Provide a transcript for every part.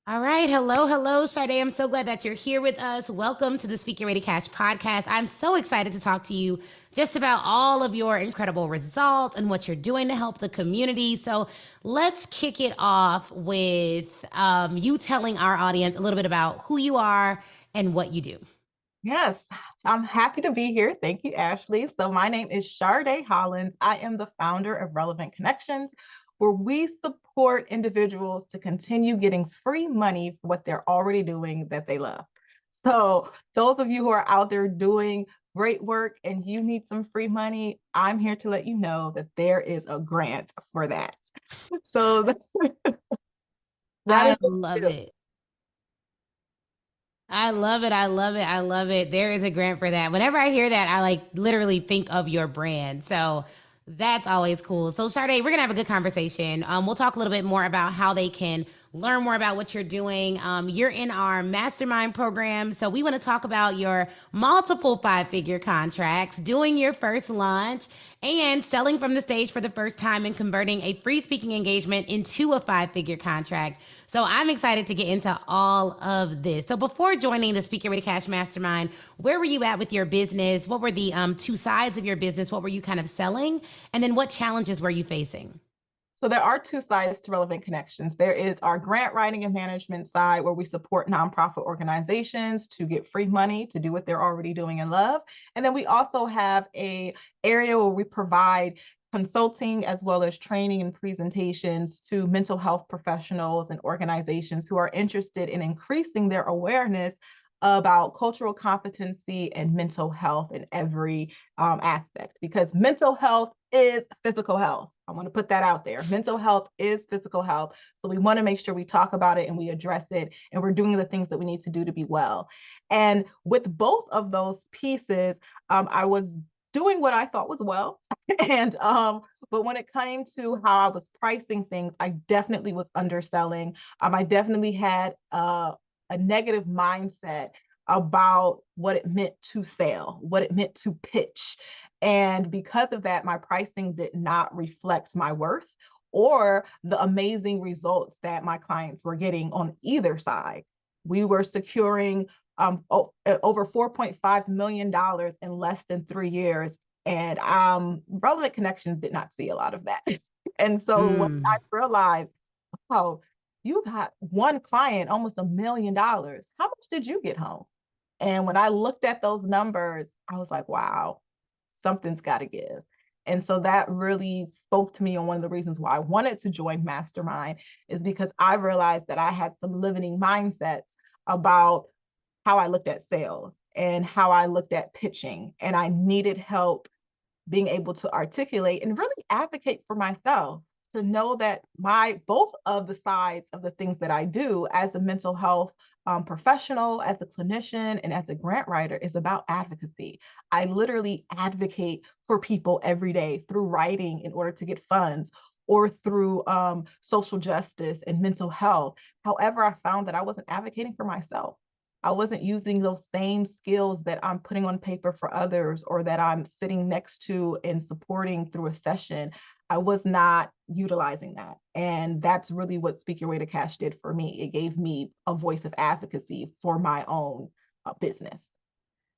All right. Hello, hello, Shardé. I'm so glad that you're here with us. Welcome to the Speak Your Way to Cash podcast. I'm so excited to talk to you just about all of your incredible results and what you're doing to help the community. So let's kick it off with you telling our audience a little bit about who you are and what you do. Yes, I'm happy to be here. Thank you, Ashley. So, my name is Chardè Hollins. I am the founder of Relevant Connections, where we support individuals to continue getting free money for what they're already doing that they love. So, those of you who are out there doing great work and you need some free money, I'm here to let you know that there is a grant for that. So, that I is what we love do. it. I love it. I love it. I love it. There is a grant for that. Whenever I hear that, I like literally think of your brand. So that's always cool. So Sade, we're gonna have a good conversation. We'll talk a little bit more about how they can learn more about what you're doing. You're in our mastermind program. So we want to talk about your multiple five-figure contracts, doing your first launch, and selling from the stage for the first time and converting a free speaking engagement into a five-figure contract. So I'm excited to get into all of this. So before joining the Speak Your Way to Cash Mastermind, where were you at with your business? What were the two sides of your business? What were you kind of selling? And then what challenges were you facing? So there are two sides to Relevant Connections. There is our grant writing and management side where we support nonprofit organizations to get free money to do what they're already doing and love. And then we also have a area where we provide consulting as well as training and presentations to mental health professionals and organizations who are interested in increasing their awareness about cultural competency and mental health in every aspect, because mental health is physical health. I want to put that out there. Mental health is physical health. So we want to make sure we talk about it and we address it and we're doing the things that we need to do to be well. And with both of those pieces, I was doing what I thought was well. and but when it came to how I was pricing things, I definitely was underselling. I definitely had a negative mindset about what it meant to sell, what it meant to pitch. And because of that, my pricing did not reflect my worth or the amazing results that my clients were getting on either side. We were securing over $4.5 million in less than 3 years. And Relevant Connections did not see a lot of that. And so when I Mm. realized, oh, you got one client, almost $1 million. How much did you get home? And when I looked at those numbers, I was like, wow, something's got to give. And so that really spoke to me on one of the reasons why I wanted to join Mastermind is because I realized that I had some limiting mindsets about how I looked at sales and how I looked at pitching. And I needed help being able to articulate and really advocate for myself to know that my both of the sides of the things that I do as a mental health professional, as a clinician, and as a grant writer is about advocacy. I literally advocate for people every day through writing in order to get funds or through social justice and mental health. However, I found that I wasn't advocating for myself. I wasn't using those same skills that I'm putting on paper for others or that I'm sitting next to and supporting through a session. I was not utilizing that. And that's really what Speak Your Way to Cash did for me. It gave me a voice of advocacy for my own business.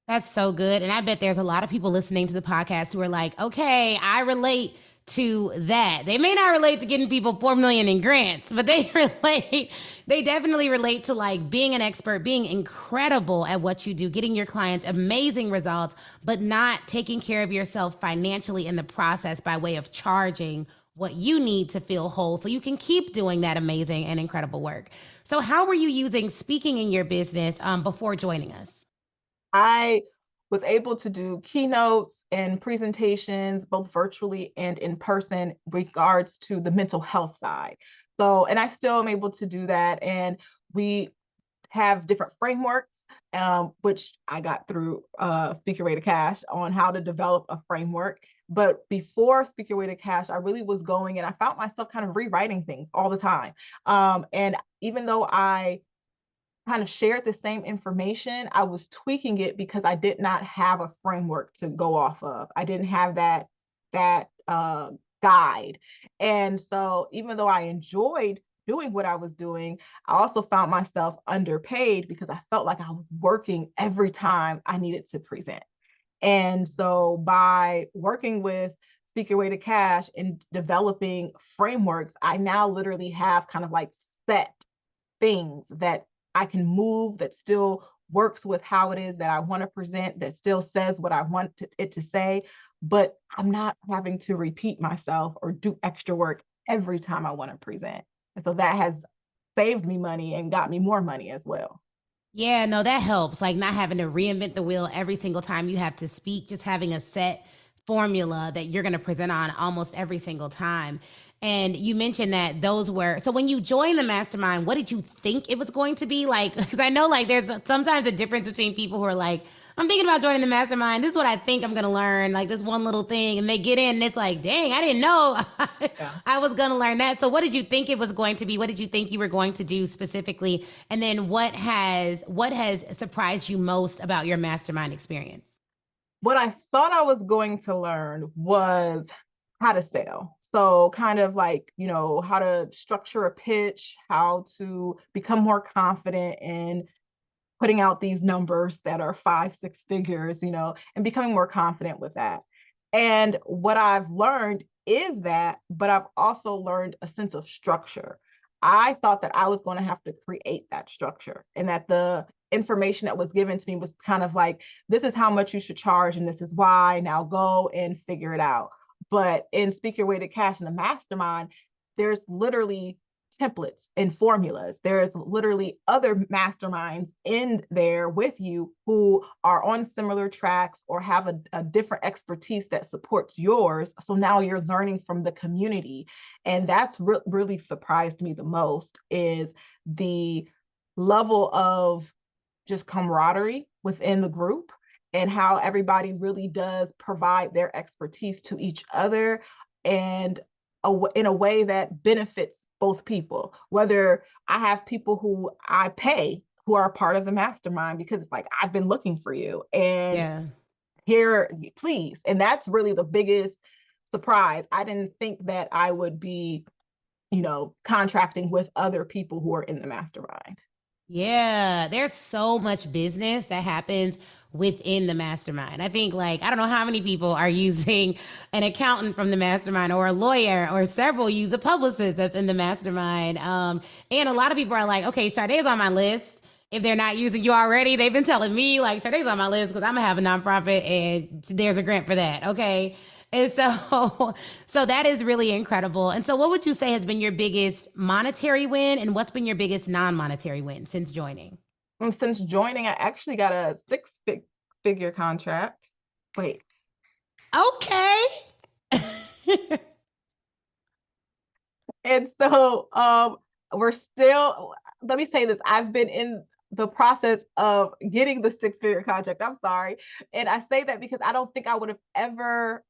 That's so good. And I bet there's a lot of people listening to the podcast who are like, okay, I relate to that. They may not relate to getting people 4 million in grants, but they relate, they definitely relate to like being an expert, being incredible at what you do, getting your clients amazing results, but not taking care of yourself financially in the process by way of charging what you need to feel whole so you can keep doing that amazing and incredible work. So how were you using speaking in your business before joining us? I was able to do keynotes and presentations, both virtually and in person, regards to the mental health side. So, and I still am able to do that. And we have different frameworks, which I got through Speak Your Way to Cash on how to develop a framework. But before Speak Your Way to Cash, I really was going and I found myself kind of rewriting things all the time. And even though I kind of shared the same information, I was tweaking it because I did not have a framework to go off of. I didn't have that guide. And so even though I enjoyed doing what I was doing, I also found myself underpaid because I felt like I was working every time I needed to present. And so by working with Speak Your Way to Cash and developing frameworks, I now literally have kind of like set things that I can move that still works with how it is that I want to present, that still says what I want it to say, but I'm not having to repeat myself or do extra work every time I want to present. And so that has saved me money and got me more money as well. Yeah, no, that helps. Like not having to reinvent the wheel every single time you have to speak, just having a set formula that you're going to present on almost every single time. And you mentioned that those were, so when you joined the mastermind, what did you think it was going to be like? Because I know like there's sometimes a difference between people who are like, I'm thinking about joining the mastermind. This is what I think I'm going to learn, like this one little thing. And they get in and it's like, dang, I didn't know Yeah. I was going to learn that. So what did you think it was going to be? What did you think you were going to do specifically? And then what has surprised you most about your mastermind experience? What I thought I was going to learn was how to sell. So kind of like, how to structure a pitch, how to become more confident in putting out these numbers that are 5, 6 figures, and becoming more confident with that. And what I've learned is that, but I've also learned a sense of structure. I thought that I was going to have to create that structure and that the information that was given to me was kind of like, this is how much you should charge and this is why. Now go and figure it out. But in Speak Your Way to Cash in the Mastermind, there's literally templates and formulas. There's literally other masterminds in there with you who are on similar tracks or have a different expertise that supports yours. So now you're learning from the community. And that's really surprised me the most is the level of just camaraderie within the group and how everybody really does provide their expertise to each other and in a way that benefits both people. Whether I have people who I pay who are part of the mastermind because it's like, I've been looking for you and Yeah. here, please. And that's really the biggest surprise. I didn't think that I would be, contracting with other people who are in the mastermind. Yeah, there's so much business that happens within the mastermind. I think like I don't know how many people are using an accountant from the mastermind or a lawyer or several use a publicist that's in the mastermind. And a lot of people are like, okay, Shardé's on my list. If they're not using you already, they've been telling me like Shardé's on my list because I'm gonna have a nonprofit and there's a grant for that. Okay. And so, so that is really incredible. And so, what would you say has been your biggest monetary win, and what's been your biggest non-monetary win since joining? Since joining, I actually got a figure contract. Wait. Okay. And so we're still, let me say this, I've been in the process of getting the 6 figure contract. I'm sorry. And I say that because I don't think I would have ever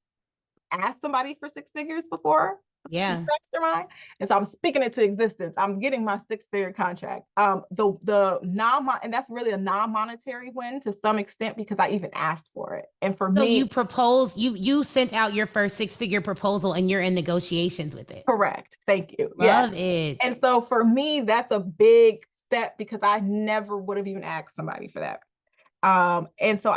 asked somebody for 6 figures before Yeah. mastermind. And so I'm speaking it to existence. I'm getting my 6 figure contract. The non and that's really a non-monetary win to some extent because I even asked for it. And for So me, you proposed, you sent out your first 6-figure proposal, and you're in negotiations with it. correct. Thank you. Yeah. Love it. And so for me, that's a big step because I never would have even asked somebody for that. And so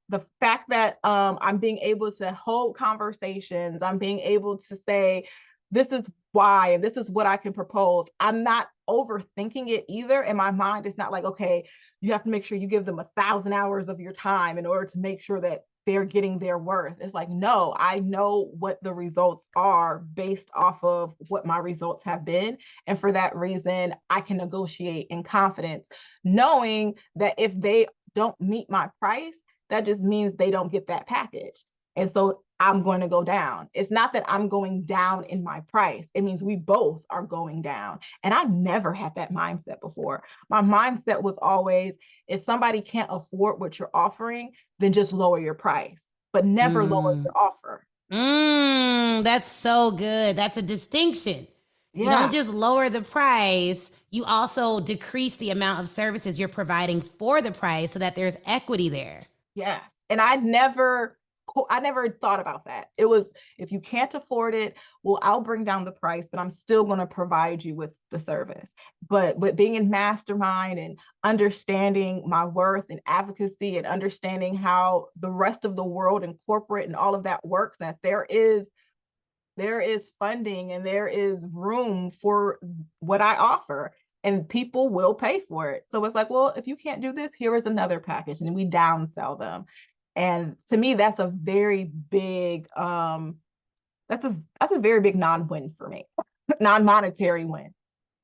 the fact that I'm being able to hold conversations, I'm being able to say, this is why, and this is what I can propose. I'm not overthinking it either. In my mind, it's not like, okay, you have to make sure you give them 1,000 hours of your time in order to make sure that they're getting their worth. It's like, no, I know what the results are based off of what my results have been. And for that reason, I can negotiate in confidence, knowing that if they don't meet my price, that just means they don't get that package. And so I'm going to go down. It's not that I'm going down in my price. It means we both are going down. And I never had that mindset before. My mindset was always, if somebody can't afford what you're offering, then just lower your price, but never lower Mm. your offer. That's so good. That's a distinction. You don't Yeah. just lower the price, you also decrease the amount of services you're providing for the price so that there's equity there. Yes. And I never I never thought about that. It was, if you can't afford it, well, I'll bring down the price, but I'm still going to provide you with the service. But being in Mastermind and understanding my worth and advocacy and understanding how the rest of the world and corporate and all of that works, that there is funding and there is room for what I offer, and people will pay for it. So it's like, well, if you can't do this, here is another package, and we downsell them. And to me, that's a very big that's a very big non-win for me. Non-monetary win.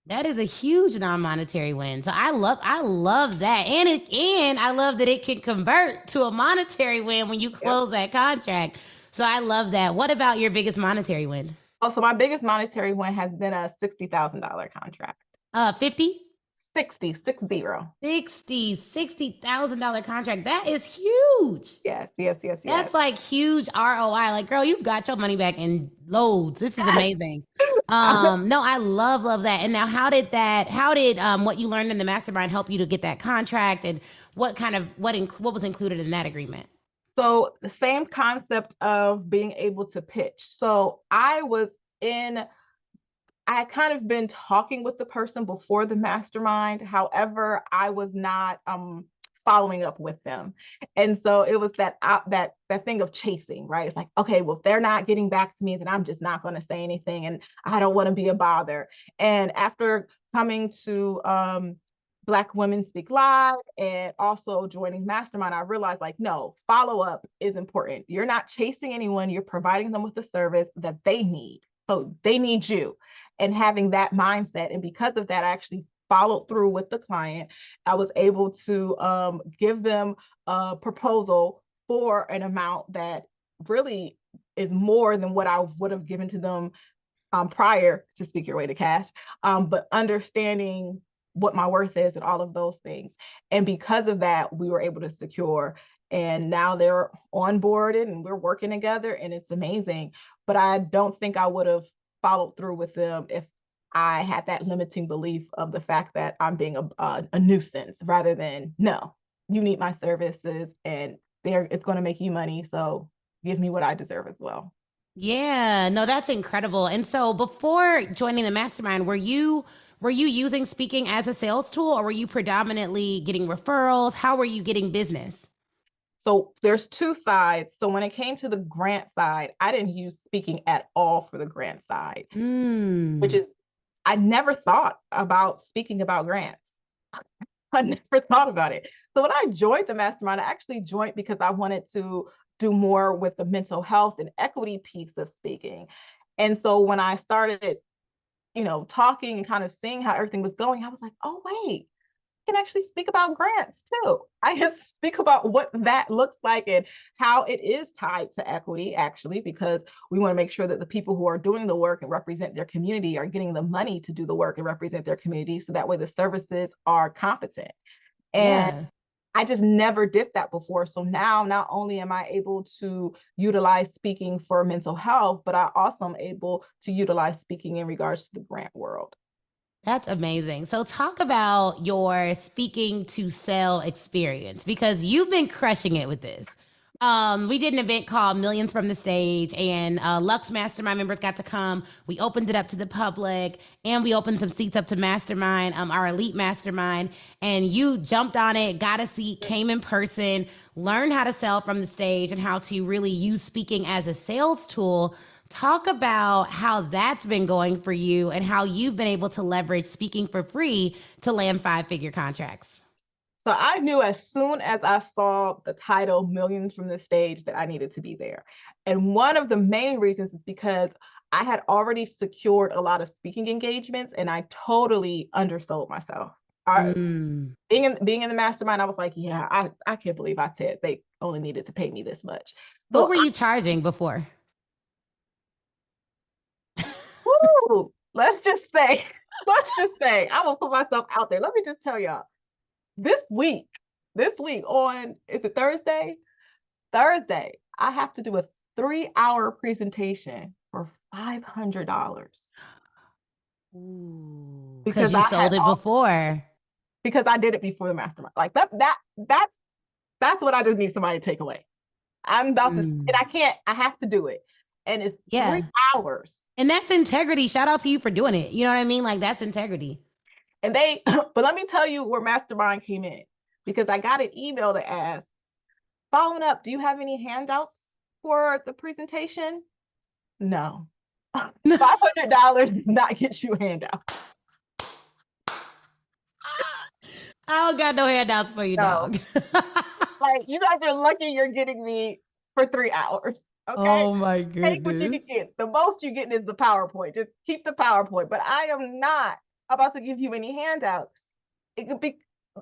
That is a huge non-monetary win. So I love that. And I love that it can convert to a monetary win when you close that contract. So I love that. What about your biggest monetary win? Oh, so my biggest monetary win has been a $60,000 contract. 50? 60,000 contract. That is huge. Yes. That's like huge ROI. Like, girl, you've got your money back in loads. This is amazing. No, I love that. And now how did what you learned in the Mastermind help you to get that contract, and what was included in that agreement? So the same concept of being able to pitch. So I had kind of been talking with the person before the Mastermind. However, I was not following up with them. And so it was that thing of chasing, right? It's like, okay, well, if they're not getting back to me, then I'm just not going to say anything, and I don't want to be a bother. And after coming to Black Women Speak Live and also joining Mastermind, I realized, like, no, follow-up is important. You're not chasing anyone, you're providing them with a service that they need. So they need you. And having that mindset. And because of that, I actually followed through with the client. I was able to give them a proposal for an amount that really is more than what I would have given to them prior to Speak Your Way to Cash, but understanding what my worth is and all of those things. And because of that, we were able to secure, and now they're onboarded and we're working together, and it's amazing. But I don't think I would have followed through with them if I had that limiting belief of the fact that I'm being a nuisance, rather than, no, you need my services and it's going to make you money. So give me what I deserve as well. Yeah, no, that's incredible. And so before joining the Mastermind, were you using speaking as a sales tool, or were you predominantly getting referrals? How were you getting business? So there's two sides. So when it came to the grant side, I didn't use speaking at all for the grant side, which is, I never thought about speaking about grants. I never thought about it. So when I joined the Mastermind, I actually joined because I wanted to do more with the mental health and equity piece of speaking. And so when I started, talking and kind of seeing how everything was going, I was like, oh, wait, I can actually speak about grants too. I can speak about what that looks like and how it is tied to equity, actually, because we want to make sure that the people who are doing the work and represent their community are getting the money to do the work and represent their community. So that way the services are competent. And I just never did that before. So now not only am I able to utilize speaking for mental health, but I also am able to utilize speaking in regards to the grant world. That's amazing. So talk about your speaking to sell experience, because you've been crushing it with this. We did an event called Millions from the Stage, and Lux Mastermind members got to come. We opened it up to the public, and we opened some seats up to Mastermind, our elite Mastermind. And you jumped on it, got a seat, came in person, learned how to sell from the stage and how to really use speaking as a sales tool. Talk about how that's been going for you and how you've been able to leverage speaking for free to land 5-figure contracts. So I knew as soon as I saw the title Millions from the Stage that I needed to be there. And one of the main reasons is because I had already secured a lot of speaking engagements and I totally undersold myself. Being in the Mastermind, I was like, yeah, I can't believe I said they only needed to pay me this much. So what were you charging before? Let's just say, I will put myself out there. Let me just tell y'all, this week on, is it Thursday? I have to do a 3-hour presentation for $500. Ooh, because you sold it before. Because I did it before the Mastermind. Like that's what I just need somebody to take away. I'm about to, and I have to do it. And it's 3 hours. And that's integrity. Shout out to you for doing it. You know what I mean? Like that's integrity. And but let me tell you where Mastermind came in, because I got an email that asked, following up, do you have any handouts for the presentation? No. $500 does not get you a handout. I don't got no handouts for you, dog. Like, you guys are lucky you're getting me for 3 hours. Okay. Oh my Take what you goodness. can get. The most you're getting is the PowerPoint. Just keep the PowerPoint. But I am not about to give you any handouts. It could be,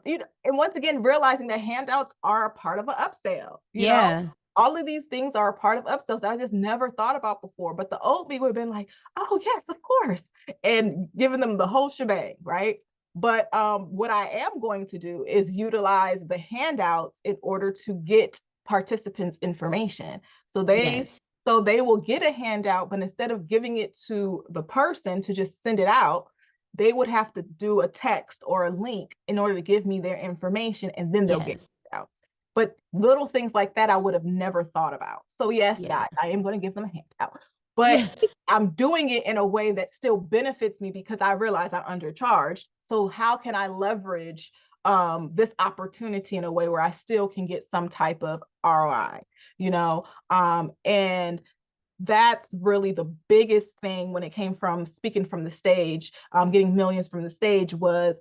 you know, and once again, realizing that handouts are a part of an upsell. You know, all of these things are a part of upsells that I just never thought about before. But the old me would have been like, oh yes, of course, and giving them the whole shebang, right? But what I am going to do is utilize the handouts in order to get participants information. So they will get a handout, but instead of giving it to the person to just send it out, they would have to do a text or a link in order to give me their information, and then they'll get it out. But little things like that I would have never thought about. So yes, guys, I am going to give them a handout, but I'm doing it in a way that still benefits me because I realize I'm undercharged. So how can I leverage this opportunity in a way where I still can get some type of ROI, you know? And that's really the biggest thing when it came from speaking from the stage, getting millions from the stage, was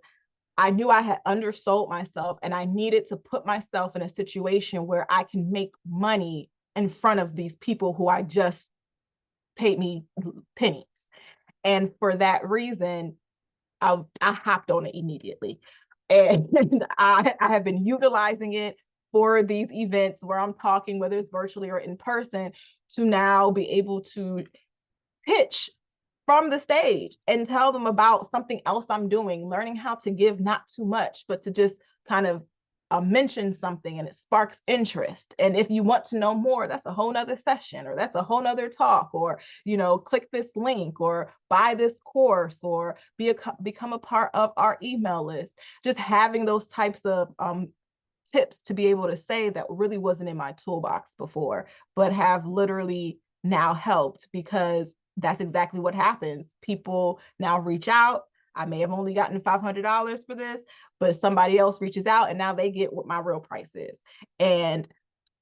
I knew I had undersold myself, and I needed to put myself in a situation where I can make money in front of these people who I just paid me pennies. And for that reason, I hopped on it immediately. And I have been utilizing it for these events where I'm talking, whether it's virtually or in person, to now be able to pitch from the stage and tell them about something else I'm doing, learning how to give not too much, but to just kind of mention something and it sparks interest. And if you want to know more, that's a whole nother session, or that's a whole nother talk, or, you know, click this link or buy this course or become a part of our email list. Just having those types of tips to be able to say that really wasn't in my toolbox before, but have literally now helped, because that's exactly what happens. People now reach out. I may have only gotten $500 for this, but somebody else reaches out and now they get what my real price is. And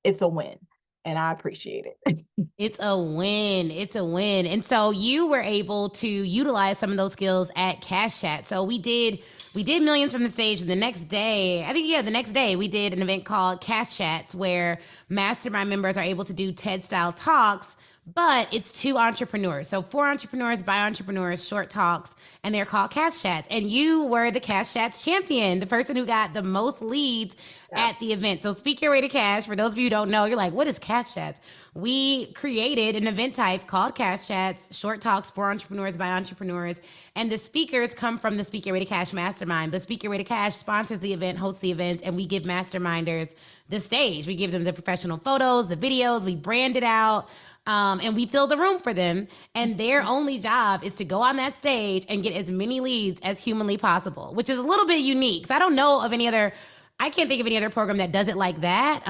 it's a win. And I appreciate it. It's a win. It's a win. And so you were able to utilize some of those skills at Cash Chat. So we did millions from the stage, and the next day, the next day we did an event called Cash Chats, where Mastermind members are able to do TED style talks, but it's to entrepreneurs. So for entrepreneurs, by entrepreneurs, short talks, and they're called Cash Chats. And you were the Cash Chats champion, the person who got the most leads at the event. So Speak Your Way to Cash, for those of you who don't know, you're like, what is Cash Chats? We created an event type called Cash Chats, short talks for entrepreneurs by entrepreneurs. And the speakers come from the Speak Your Way to Cash Mastermind. But Speak Your Way to Cash sponsors the event, hosts the event, and we give masterminders the stage. We give them the professional photos, the videos, we brand it out. And we fill the room for them. And their only job is to go on that stage and get as many leads as humanly possible, which is a little bit unique. So I don't know of any other, I can't think of any other program that does it like that.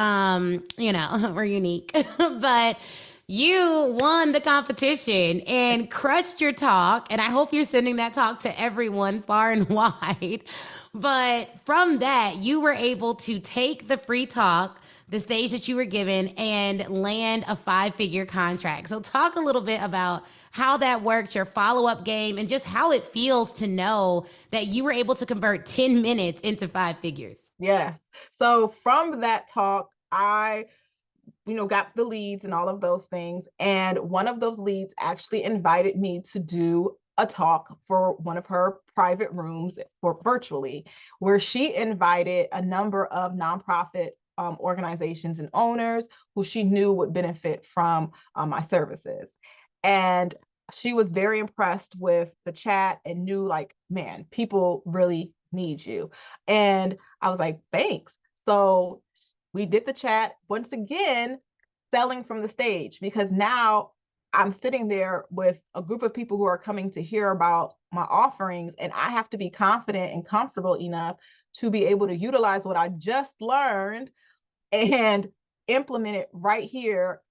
You know, we're unique. But you won the competition and crushed your talk. And I hope you're sending that talk to everyone far and wide. But from that, you were able to take the free talk, the stage that you were given, and land a 5-figure contract. So talk a little bit about how that worked, your follow-up game, and just how it feels to know that you were able to convert 10 minutes into 5 figures. Yes. So from that talk, I, got the leads and all of those things. And one of those leads actually invited me to do a talk for one of her private rooms for virtually, where she invited a number of nonprofit organizations and owners who she knew would benefit from my services. And she was very impressed with the chat and knew, like, man, people really need you. And I was like, thanks. So we did the chat, once again, selling from the stage, because now I'm sitting there with a group of people who are coming to hear about my offerings, and I have to be confident and comfortable enough to be able to utilize what I just learned and implement it right here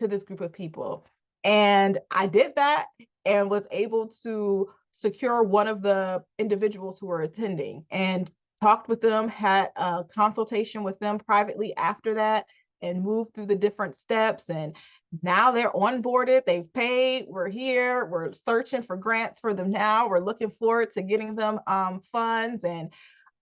to this group of people. And I did that and was able to secure one of the individuals who were attending and talked with them, had a consultation with them privately after that, and moved through the different steps. And now they're onboarded, they've paid, we're here, we're searching for grants for them now. We're looking forward to getting them funds. And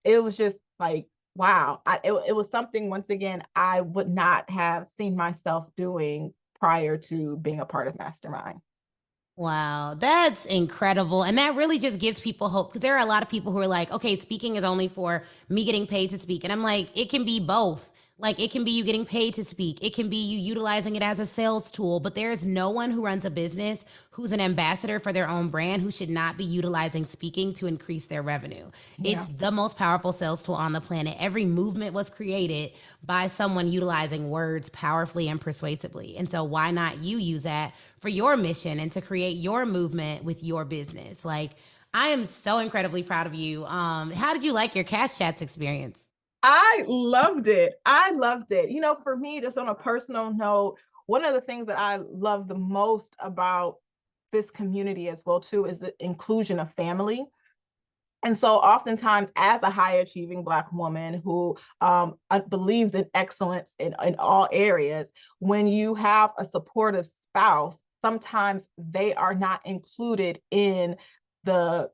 it was just like, wow, it was something, once again, I would not have seen myself doing prior to being a part of Mastermind. Wow, that's incredible. And that really just gives people hope, because there are a lot of people who are like, okay, speaking is only for me getting paid to speak. And I'm like, it can be both. Like, it can be you getting paid to speak, it can be you utilizing it as a sales tool. But there is no one who runs a business who's an ambassador for their own brand who should not be utilizing speaking to increase their revenue. Yeah. It's the most powerful sales tool on the planet. Every movement was created by someone utilizing words powerfully and persuasively. And so why not you use that for your mission and to create your movement with your business? Like, I am so incredibly proud of you. How did you like your Cash Chats experience? I loved it. I loved it. You know, for me, just on a personal note, one of the things that I love the most about this community as well too is the inclusion of family. And so oftentimes, as a high achieving Black woman who believes in excellence in all areas, when you have a supportive spouse, sometimes they are not included in the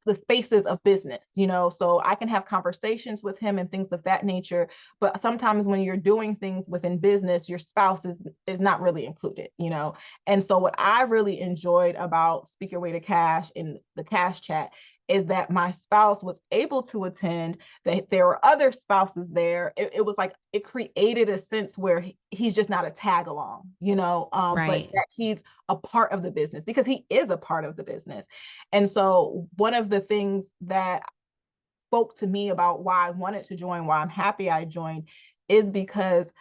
the spaces of business, you know. So I can have conversations with him and things of that nature, but sometimes when you're doing things within business, your spouse is not really included, you know. And so what I really enjoyed about Speak Your Way to Cash in the Cash Chat is that my spouse was able to attend, that there were other spouses there. It was like, it created a sense where he's just not a tag along, you know, but Right. that he's a part of the business, because he is a part of the business. And so one of the things that spoke to me about why I wanted to join, why I'm happy I joined, is because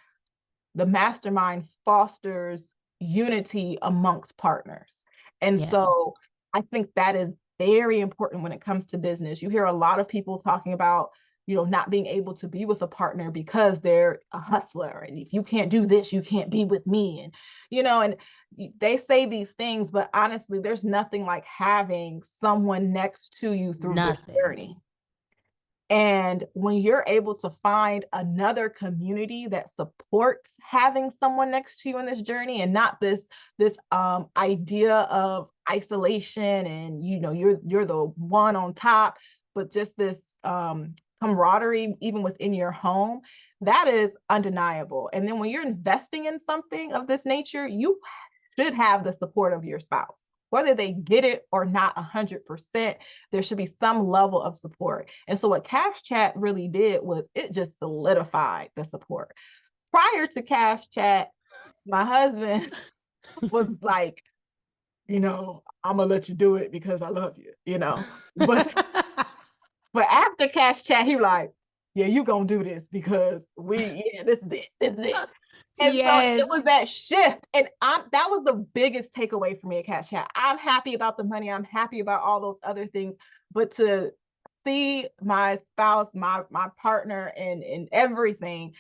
the Mastermind fosters unity amongst partners. And Yeah. so I think that is very important when it comes to business. You hear a lot of people talking about, you know, not being able to be with a partner because they're a hustler. And if you can't do this, you can't be with me. And, you know, and they say these things, but honestly, there's nothing like having someone next to you through this Nothing. journey. And when you're able to find another community that supports having someone next to you in this journey, and not this idea of isolation and, you know, you're the one on top, but just this camaraderie even within your home, that is undeniable. And then when you're investing in something of this nature, you should have the support of your spouse. Whether they get it or not 100%, there should be some level of support. And so what Cash Chat really did was it just solidified the support. Prior to Cash Chat, my husband was like, you know, I'm gonna let you do it because I love you, you know. But after Cash Chat, he was like, yeah, you gonna do this because this is it. This is it. And so Yes. it was that shift. And that was the biggest takeaway for me at Cash Chat. I'm happy about the money. I'm happy about all those other things. But to see my spouse, my partner, and everything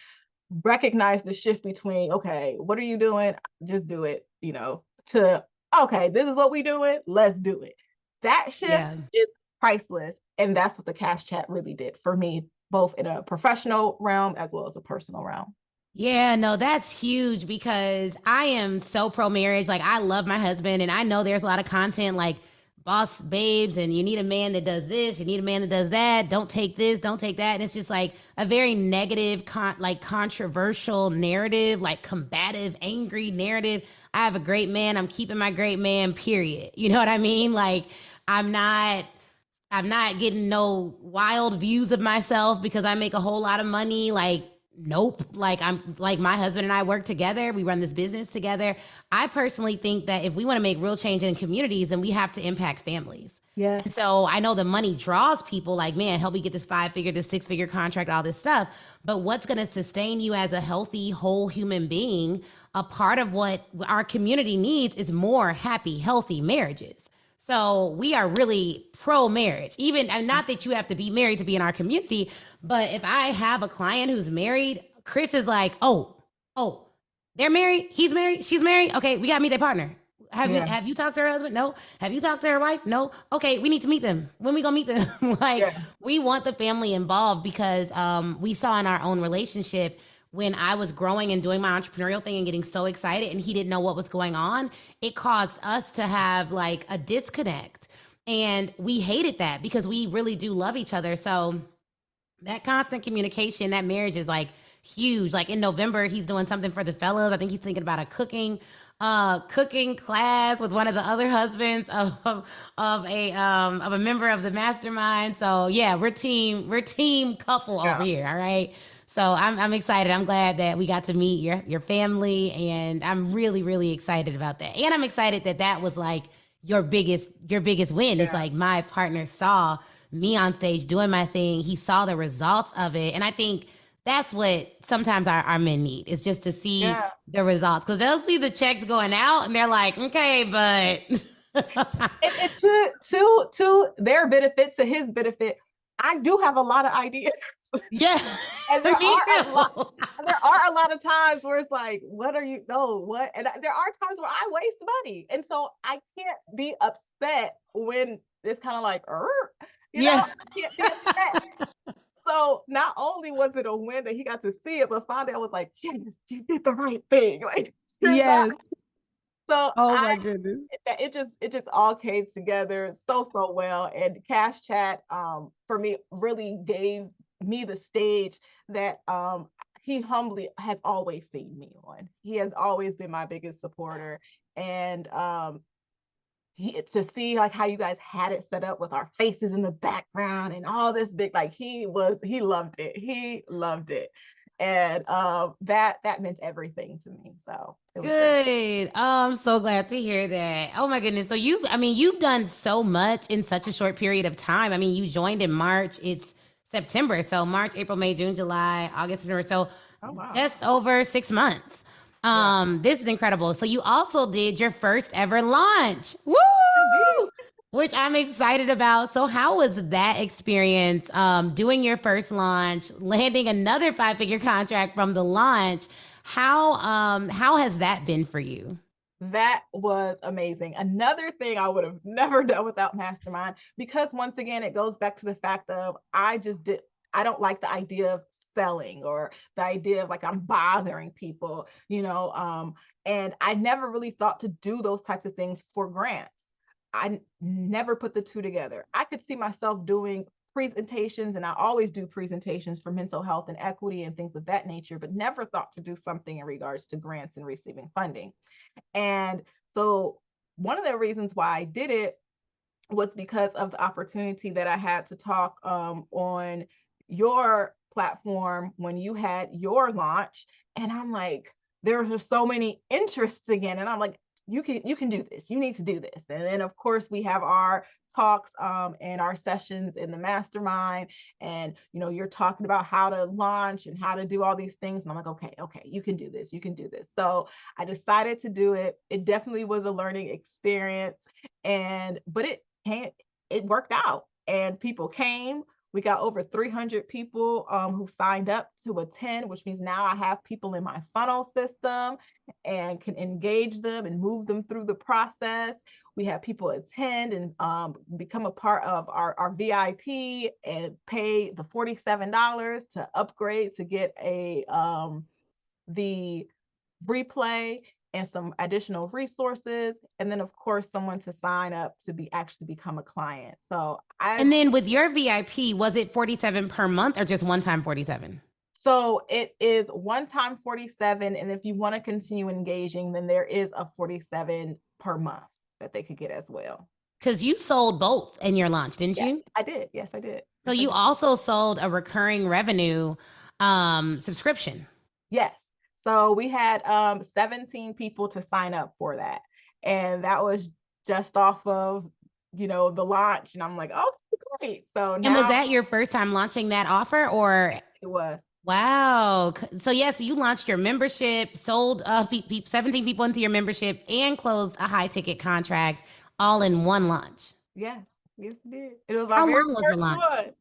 recognize the shift between, okay, what are you doing? Just do it, you know, to, okay, this is what we doing. Let's do it. That shift Yeah. is priceless. And that's what the Cash Chat really did for me, both in a professional realm as well as a personal realm. Yeah, no, that's huge, because I am so pro marriage. Like, I love my husband, and I know there's a lot of content like boss babes, and you need a man that does this, you need a man that does that. Don't take this, don't take that. And it's just like a very negative, like controversial narrative, like combative, angry narrative. I have a great man. I'm keeping my great man, period. You know what I mean? Like, I'm not. I'm not getting no wild views of myself because I make a whole lot of money. Like, nope. Like, I'm like, my husband and I work together. We run this business together. I personally think that if we want to make real change in communities, then we have to impact families. Yes. And so I know the money draws people, like, man, help me get this 5-figure, this 6-figure contract, all this stuff. But what's going to sustain you as a healthy, whole human being? A part of what our community needs is more happy, healthy marriages. So we are really pro marriage, even, and not that you have to be married to be in our community, but if I have a client who's married, Chris is like, oh, Oh, they're married. He's married. She's married. Okay, we got to meet their partner. Yeah. Have you talked to her husband? No. Have you talked to her wife? No. Okay, we need to meet them. When we gonna meet them? Like, Yeah. we want the family involved because we saw in our own relationship when I was growing and doing my entrepreneurial thing and getting so excited and he didn't know what was going on, it caused us to have like a disconnect. And we hated that because we really do love each other. So that constant communication, that marriage is like huge. Like in November, he's doing something for the fellas. I think he's thinking about a cooking class with one of the other husbands of a member of the mastermind. So yeah, we're team couple over Yeah. here. All right. So I'm excited. I'm glad that we got to meet your family, and I'm really really excited about that. And I'm excited that that was like your biggest win. It's Yeah. like my partner saw me on stage doing my thing. He saw the results of it. And I think that's what sometimes our men need is just to see Yeah. the results. Because they'll see the checks going out and they're like, okay, but And to their benefit, to his benefit, I do have a lot of ideas. yeah, And me too. there are a lot of times where it's like, what are you, no, what? And there are times where I waste money. And so I can't be upset when it's kind of like, Yeah. I can't be upset. So not only was it a win that he got to see it, but finally I was like, yes, you did the right thing. Like, you're not. Yes. So Oh my goodness. it just all came together so well. And Cash Chat for me really gave me the stage that he humbly has always seen me on. He has always been my biggest supporter. And he to see like how you guys had it set up with our faces in the background and all this big, like he loved it. He loved it. And that meant everything to me. So it was great. Good. Oh, I'm so glad to hear that. Oh my goodness. So you've done so much in such a short period of time. I mean, you joined in March. It's September. So March, April, May, June, July, August, September. So Oh wow. just over 6 months. Yeah. This is incredible. So you also did your first ever launch. Woo! Which I'm excited about. So how was that experience doing your first launch, landing another five-figure contract from the launch? How has that been for you? That was amazing. Another thing I would have never done without Mastermind, because once again, it goes back to the fact of I don't like the idea of selling or the idea of like I'm bothering people, and I never really thought to do those types of things for grants. Never put the two together. I could see myself doing presentations, and I always do presentations for mental health and equity and things of that nature, but never thought to do something in regards to grants and receiving funding. And so one of the reasons why I did it was because of the opportunity that I had to talk on your platform when you had your launch. And I'm like, there were just so many interests again. And I'm like, you can do this. You need to do this. And then of course we have our talks and our sessions in the mastermind. And you're talking about how to launch and how to do all these things. And I'm like, okay, you can do this. You can do this. So I decided to do it. It definitely was a learning experience. But it worked out and people came. We got over 300 people who signed up to attend, which means now I have people in my funnel system and can engage them and move them through the process. We have people attend and become a part of our VIP and pay the $47 to upgrade to get the replay and some additional resources, and then of course someone to sign up to actually become a client. And then with your VIP, was it 47 per month or just one time 47? So it is one time 47, and if you want to continue engaging, then there is a 47 per month that they could get as well. Because you sold both in your launch, didn't Yes, you? I did. Yes, I did. So Yes, I you did. also sold a recurring revenue subscription. Yes. So we had 17 people to sign up for that. And that was just off of, the launch. And I'm like, oh, great. So And was now that your first time launching that offer or? it was. Wow. So yes, you launched your membership, sold 17 people into your membership and closed a high ticket contract all in one launch. Yes, yes, it did. It was my How very long was the first launch? one.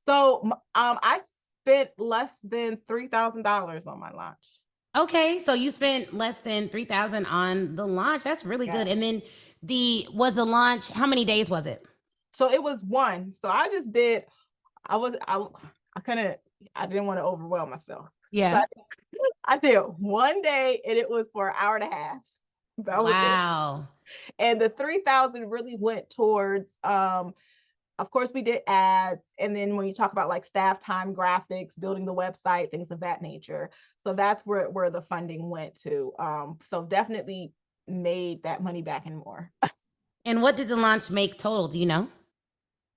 So I spent less than $3,000 on my launch. Okay, so you spent less than 3,000 on the launch. That's really good. Yeah. And then was the launch, how many days was it? So it was one. So I just did, I couldn't, I didn't want to overwhelm myself. So Yeah. I did one day and it was for an hour and a half. That was it. Wow. And the 3,000 really went towards, of course, we did ads. And then when you talk about like staff time, graphics, building the website, things of that nature. So that's where the funding went to. So definitely made that money back and more. And what did the launch make total? Do you know?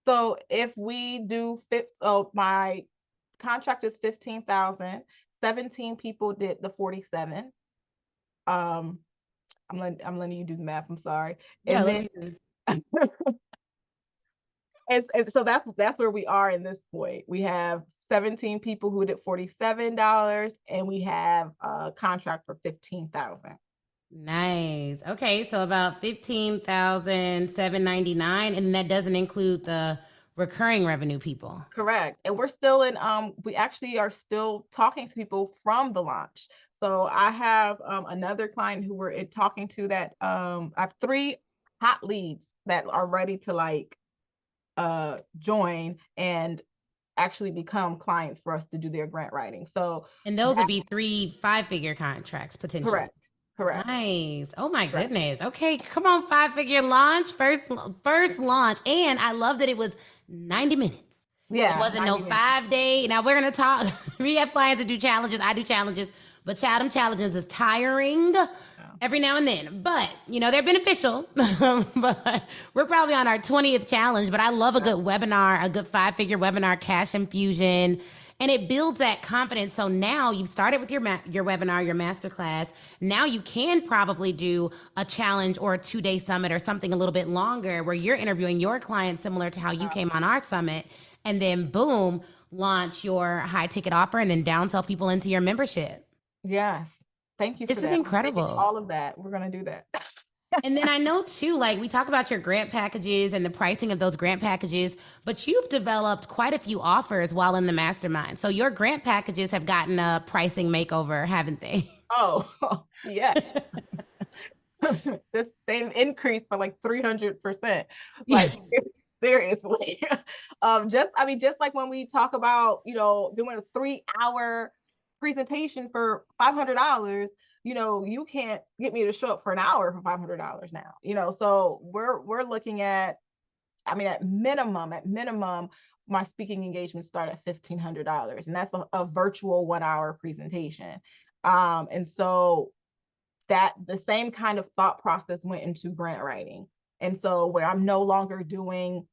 So if we do so my contract is 15,000. 17 people did the 47. I'm letting you do the math. I'm sorry. Yeah, And let then me. and so that's where we are in this point. We have 17 people who did $47, and we have a contract for 15,000. Nice. Okay, so about 15,799, and that doesn't include the recurring revenue people. Correct. And we're still in, we actually are still talking to people from the launch. So I have another client who we're talking to that I have 3 hot leads that are ready to like join and actually become clients for us to do their grant writing. So And those would be 3 5-figure contracts potentially. correct. Nice. Oh my Correct. goodness. Okay, come on, 5-figure launch, first launch, and I love that it was 90 minutes. Yeah. It wasn't no 5-day. Now we're gonna talk. We have clients that do challenges. I do challenges, but child, them challenges is tiring every now and then. But they're beneficial. But we're probably on our 20th challenge. But I love a good webinar, a good 5-figure webinar, cash infusion. And it builds that confidence. So now you've started with your webinar, your masterclass. Now you can probably do a challenge or a 2-day summit or something a little bit longer where you're interviewing your clients similar to how you came on our summit. And then boom, launch your high ticket offer and then downsell people into your membership. Yes. Thank you for that. This is incredible. All of that. We're going to do that. And then I know too, like we talk about your grant packages and the pricing of those grant packages, but you've developed quite a few offers while in the mastermind. So your grant packages have gotten a pricing makeover, haven't they? Oh, yeah. They've increased by like 300%. Like seriously. Just like when we talk about, doing a 3-hour presentation for $500, you can't get me to show up for an hour for $500 now, so we're looking at, at minimum, my speaking engagements start at $1,500, and that's a virtual 1-hour presentation. And so that the same kind of thought process went into grant writing. And so where I'm no longer doing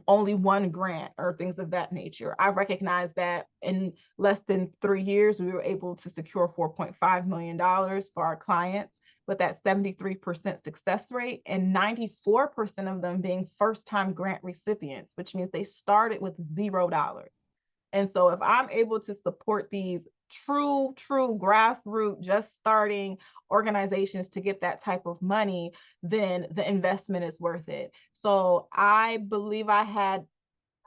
only one grant or things of that nature, I recognize that in less than 3 years, we were able to secure $4.5 million for our clients with that 73% success rate and 94% of them being first-time grant recipients, which means they started with $0. And so if I'm able to support these true grassroots, just starting organizations to get that type of money, then the investment is worth it. So I believe I had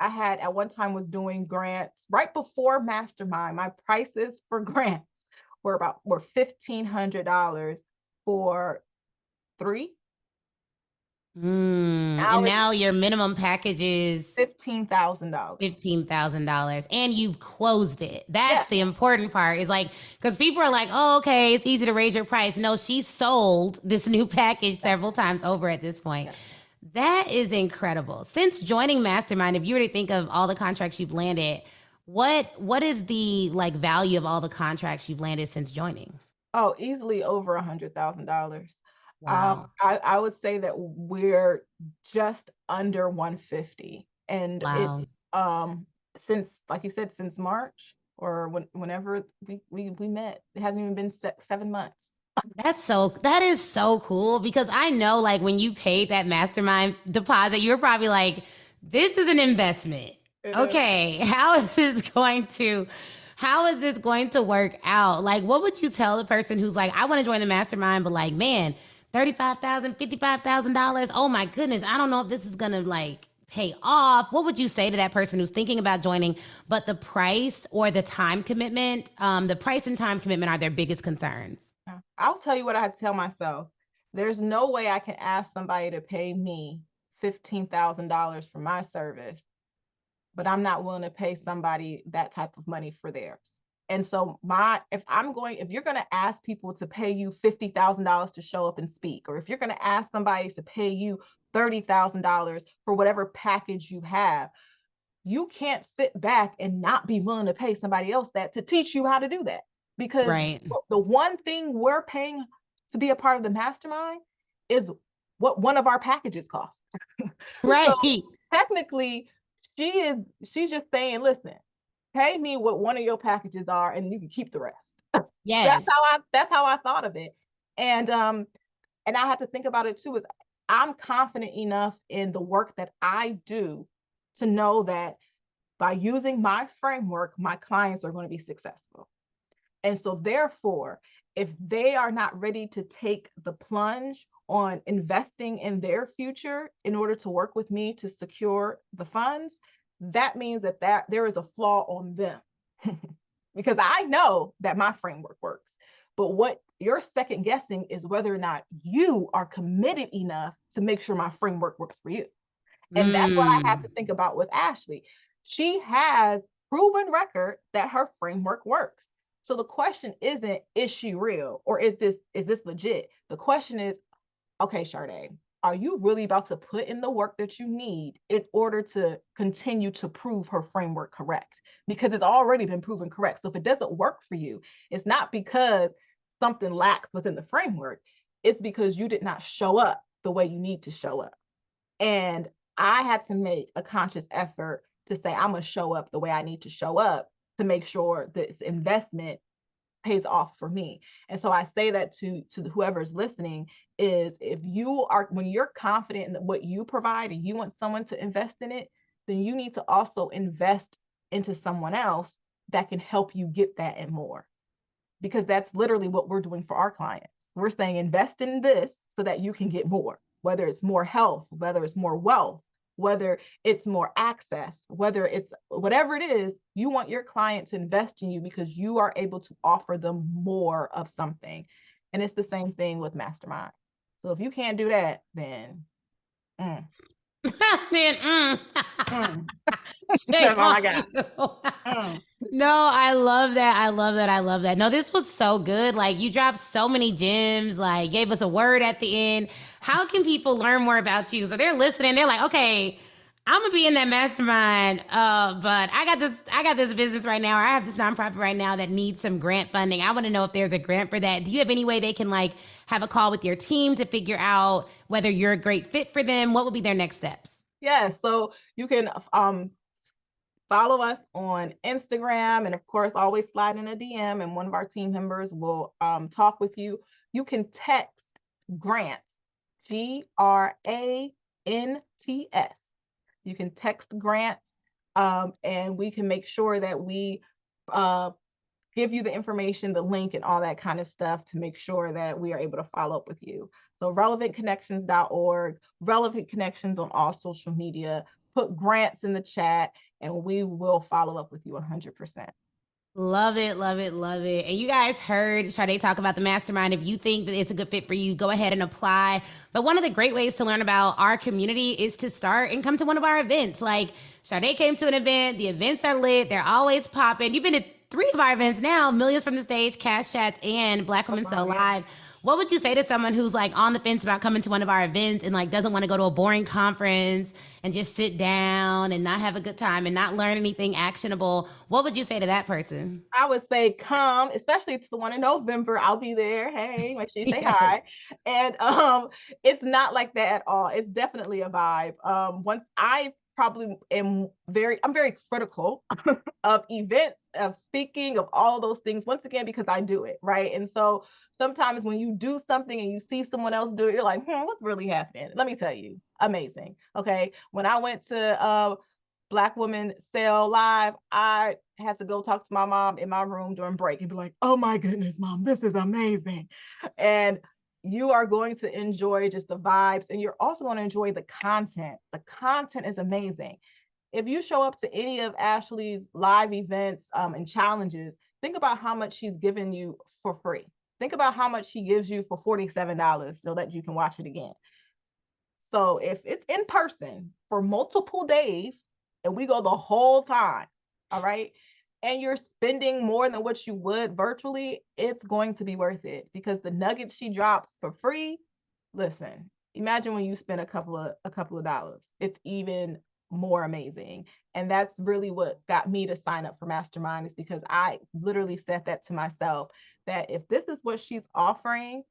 at one time was doing grants right before Mastermind. My prices for grants were $1,500 for 3. And now your minimum package is $15,000. $15,000, and you've closed it. That's the important part. Is like, because people are like, "Oh, okay, it's easy to raise your price." No, she sold this new package several times over at this point. That is incredible. Since joining Mastermind, if you were to think of all the contracts you've landed, what is the value of all the contracts you've landed since joining? Oh, easily over $100,000. Wow. I would say that we're just under 150, and Wow. it's since, like you said, since March or whenever we met. It hasn't even been 7 months. That is so cool, because I know when you paid that Mastermind deposit, you were probably like, this is an investment. Okay, how is this going to work out? What would you tell the person who's like, I want to join the Mastermind, but man, $35,000, $55,000. Oh my goodness, I don't know if this is gonna pay off? What would you say to that person who's thinking about joining, but the price or the time commitment, the price and time commitment are their biggest concerns? I'll tell you what I tell myself. There's no way I can ask somebody to pay me $15,000 for my service, but I'm not willing to pay somebody that type of money for theirs. And so if you're going to ask people to pay you $50,000 to show up and speak, or if you're going to ask somebody to pay you $30,000 for whatever package you have, you can't sit back and not be willing to pay somebody else that to teach you how to do that. Because Right. the one thing we're paying to be a part of the mastermind is what one of our packages costs. Right. So technically, she's just saying, listen, pay me what one of your packages are, and you can keep the rest. Yes. That's how I thought of it. And I had to think about it too, is I'm confident enough in the work that I do to know that by using my framework, my clients are going to be successful. And so therefore, if they are not ready to take the plunge on investing in their future in order to work with me to secure the funds, that means that there is a flaw on them. Because I know that my framework works. But what you're second guessing is whether or not you are committed enough to make sure my framework works for you. And that's what I have to think about with Ashley. She has proven record that her framework works. So the question isn't, is she real, or is this legit? The question is, okay, Shardé, are you really about to put in the work that you need in order to continue to prove her framework correct? Because it's already been proven correct. So if it doesn't work for you, it's not because something lacks within the framework. It's because you did not show up the way you need to show up. And I had to make a conscious effort to say, I'm going to show up the way I need to show up to make sure this investment pays off for me. And so I say that to whoever's listening is, when you're confident in what you provide and you want someone to invest in it, then you need to also invest into someone else that can help you get that and more. Because that's literally what we're doing for our clients. We're saying invest in this so that you can get more, whether it's more health, whether it's more wealth, whether it's more access, whether it's whatever it is, you want your client to invest in you because you are able to offer them more of something. And it's the same thing with Mastermind. So if you can't do that, then Then that's all I got. No, I love that. I love that. I love that. No, this was so good. Like, you dropped so many gems, like gave us a word at the end. How can people learn more about you? So they're listening. They're like, okay, I'm gonna be in that mastermind. But I got this business right now, or I have this nonprofit right now that needs some grant funding. I want to know if there's a grant for that. Do you have any way they can like have a call with your team to figure out whether you're a great fit for them? What would be their next steps? Yeah, so you can follow us on Instagram, and of course, always slide in a DM, and one of our team members will talk with you. You can text grants, GRANTS. You can text grants, and we can make sure that we give you the information, the link, and all that kind of stuff to make sure that we are able to follow up with you. So relevantconnections.org, Relevant Connections on all social media, put grants in the chat, and we will follow up with you 100%. Love it, love it, love it. And you guys heard Shardé talk about the mastermind. If you think that it's a good fit for you, go ahead and apply. But one of the great ways to learn about our community is to start and come to one of our events. Like, Shardé came to an event. The events are lit. They're always popping. You've been to 3 of our events now, Millions from the Stage, Cash Chats, and Black Women Sell Live. What would you say to someone who's like on the fence about coming to one of our events and like doesn't want to go to a boring conference and just sit down and not have a good time and not learn anything actionable? What would you say to that person? I would say come, especially it's the one in November. I'll be there. Hey, make sure you say Yes. hi. And it's not like that at all. It's definitely a vibe. Once I probably I'm very critical of events, of speaking, of all those things, once again, because I do it, right? And so sometimes when you do something and you see someone else do it, you're like, what's really happening? Let me tell you, amazing. Okay. When I went to Black Women Sell Live, I had to go talk to my mom in my room during break and be like, oh my goodness, mom, this is amazing. And You are going to enjoy just the vibes, and you're also going to enjoy the content. The content is amazing. If you show up to any of Ashley's live events and challenges, think about how much she's given you for free. Think about how much she gives you for $47 so that you can watch it again. So if it's in person for multiple days and we go the whole time, all right, and you're spending more than what you would virtually, it's going to be worth it because the nuggets she drops for free, listen, imagine when you spend a couple of dollars. It's even more amazing. And that's really what got me to sign up for Mastermind, is because I literally said that to myself, that if this is what she's offering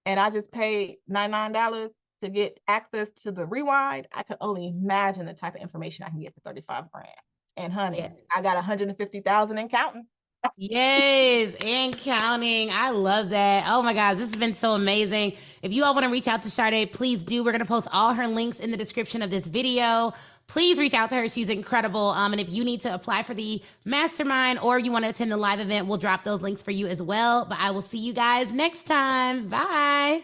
and I just paid $99 to get access to the rewind, I could only imagine the type of information I can get for 35 grand. And honey, Yeah. I got 150,000 and counting. Yes, and counting. I love that. Oh my gosh, this has been so amazing. If you all want to reach out to Chardé, please do. We're going to post all her links in the description of this video. Please reach out to her. She's incredible. And if you need to apply for the mastermind or you want to attend the live event, we'll drop those links for you as well. But I will see you guys next time. Bye.